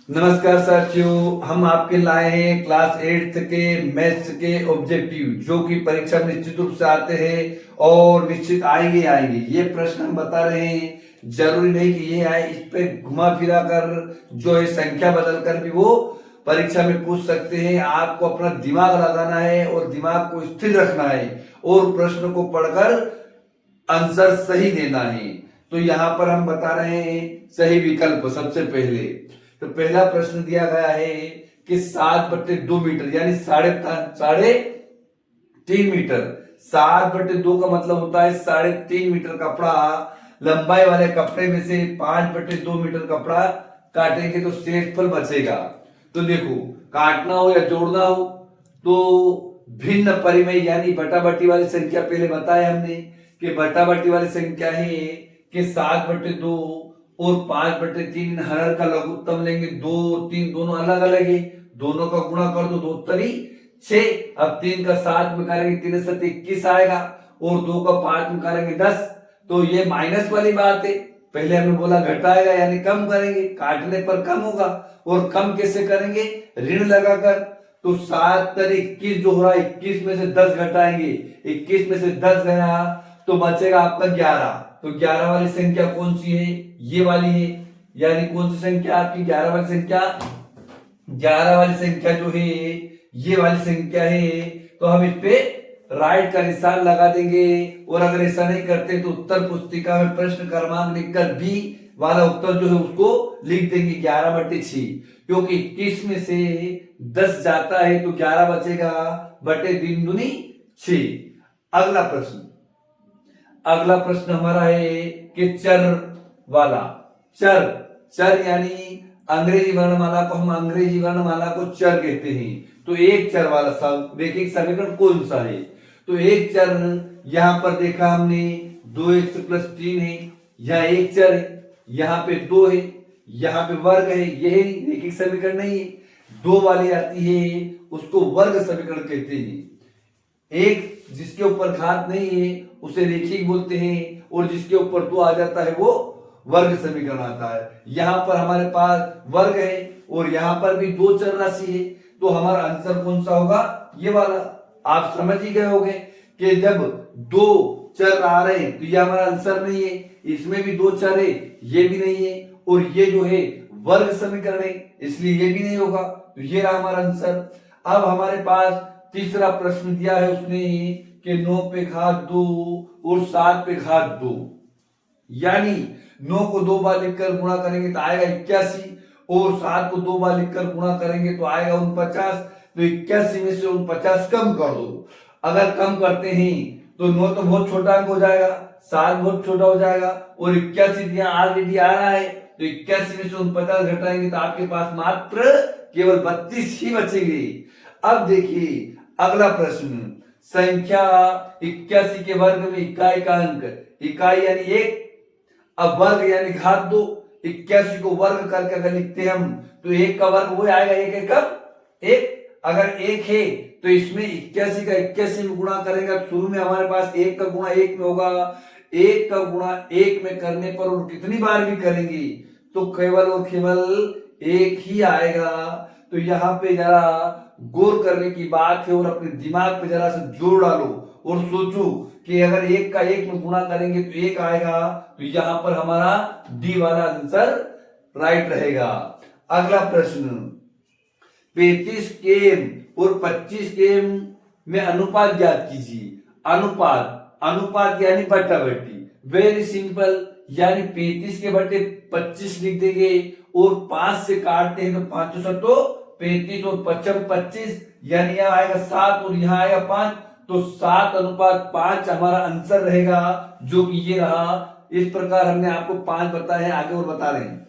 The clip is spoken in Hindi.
नमस्कार साथियों, हम आपके लाए हैं क्लास 8th के मैथ्स के ऑब्जेक्टिव जो कि परीक्षा में निश्चित रूप से आते हैं और निश्चित आएंगे। ये प्रश्न हम बता रहे हैं, जरूरी नहीं कि ये आए, इस पे घुमा फिरा कर जो है संख्या बदल कर भी वो परीक्षा में पूछ सकते हैं। आपको अपना दिमाग लगाना है और दिमाग को स्थिर रखना है और प्रश्न को पढ़कर आंसर सही देना है। तो यहाँ पर हम बता रहे हैं सही विकल्प। सबसे पहले तो पहला प्रश्न दिया गया है कि 7/2 मीटर यानी साढ़े 3 मीटर। 7/2 का मतलब होता है 3.5 मीटर कपड़ा। लंबाई वाले कपड़े में से 5/2 मीटर कपड़ा काटेंगे तो शेषफल बचेगा। तो देखो, काटना हो या जोड़ना हो तो भिन्न परिमेय यानी बटाबटी वाली संख्या पहले बताया हमने कि बटाबटी वाली संख्या है कि 7/2 और 5/3 हर का लघुत्तम लेंगे। 2 और 3 दोनों अलग अलग है, दोनों का गुणा कर दो, 2 तरी 6। अब 3 का 7 में करेंगे 3 से 21 आएगा और 2 का 5 में करेंगे 10। तो ये माइनस वाली बात है, पहले हमने बोला घटाएगा यानी कम करेंगे, काटने पर कम होगा। और कम कैसे करेंगे? ऋण लगाकर। तो 7 तरी 21 जो हो रहा है, 21 में से 10 घटाएंगे, 21 में से 10 गया तो बचेगा आपका 11। तो 11 वाली संख्या कौन सी है? ये वाली है। यानी कौन सी संख्या आपकी 11 वाली संख्या? 11 वाली संख्या जो है ये वाली संख्या है। तो हम इस पे राइट का निशान लगा देंगे। और अगर ऐसा नहीं करते तो उत्तर पुस्तिका में प्रश्न क्रमांक लिखकर बी वाला उत्तर जो है उसको लिख देंगे 11/6। क्योंकि 21 में से 10 जाता है तो 11 बचेगा, बटे 3 दूनी 6। अगला प्रश्न हमारा है कि चर वाला। चर यानी अंग्रेजी वर्णमाला को हम अंग्रेजी वर्णमाला को चर कहते हैं। तो एक चर वाला देखिए समीकरण कौन सा है। तो एक चर यहां पर देखा हमने 2x + 3 है, यहां एक चर है, यहां पे 2 है, यहां पे वर्ग है। यह रेखिक समीकरण नहीं है। 2 वाली आती है उसको वर्ग समीकरण कहते हैं। एक जिसके ऊपर घात नहीं है उसे रेखिक बोलते हैं और जिसके ऊपर 2 आ जाता है वो वर्ग समीकरण आता है। यहां पर हमारे पास वर्ग है और यहां पर भी 2 चर राशि है। तो हमारा आंसर कौन सा होगा? ये वाला। आप समझ ही गए होंगे कि जब 2 चर आ रहे हैं तो ये हमारा आंसर नहीं है। इसमें भी 2 चर है, ये भी नहीं है, और ये जो है वर्ग समीकरण है इसलिए ये भी नहीं होगा। तो ये रहा हमारा आंसर। अब हमारे पास तीसरा प्रश्न दिया है उसने कि 9 पे घात 2 और 7 पे घात 2, यानी 9 को 2 बार लिखकर गुणा करेंगे तो आएगा 81 और 7 को 2 बार लिखकर गुणा करेंगे तो आएगा 49। तो 81 में से 49 कम कर दो। अगर कम करते हैं तो 9 तो बहुत छोटा अंक हो जाएगा, 7 बहुत छोटा हो जाएगा और 81 यहाँ ऑलरेडी आ रहा है। तो 81 में से 49 घटाएंगे तो आपके पास मात्र केवल 32 ही बचेंगे। अब देखिए अगला प्रश्न, संख्या 81 के वर्ग में इकाई का अंक, इकाई यानी 1, अब वर्ग यानी घात 2। 81 को वर्ग करके अगर लिखते हैं हम तो 1 का वर्ग वो आएगा, 1 कब 1। अगर 1 है तो इसमें 81 का 81 में गुणा करेंगे। शुरू में हमारे पास 1 का गुणा 1 में होगा, 1 का गुणा 1 में करने पर और कितनी बार भी करेंगे तो केवल और केवल 1 ही आएगा। तो यहाँ पे जरा गौर करने की बात है और अपने दिमाग पे जरा से जोर डालो और सोचो कि अगर 1 का 1 में गुणा करेंगे तो 1 आएगा। तो यहां पर हमारा डी वाला आंसर राइट रहेगा। अगला प्रश्न, 35 केम और 25 केम में अनुपात ज्ञात कीजिए। अनुपात यानी बटाबटी। वेरी सिंपल, यानी 35 के बटे 25 लिख देंगे और 5 से काटते हैं तो 5 तो 35 और 25 यानी यहां आएगा 7 और यहां आएगा 5। तो 7:5 हमारा आंसर रहेगा, जो कि ये रहा। इस प्रकार हमने आपको 5 बताए हैं, आगे और बता रहे हैं।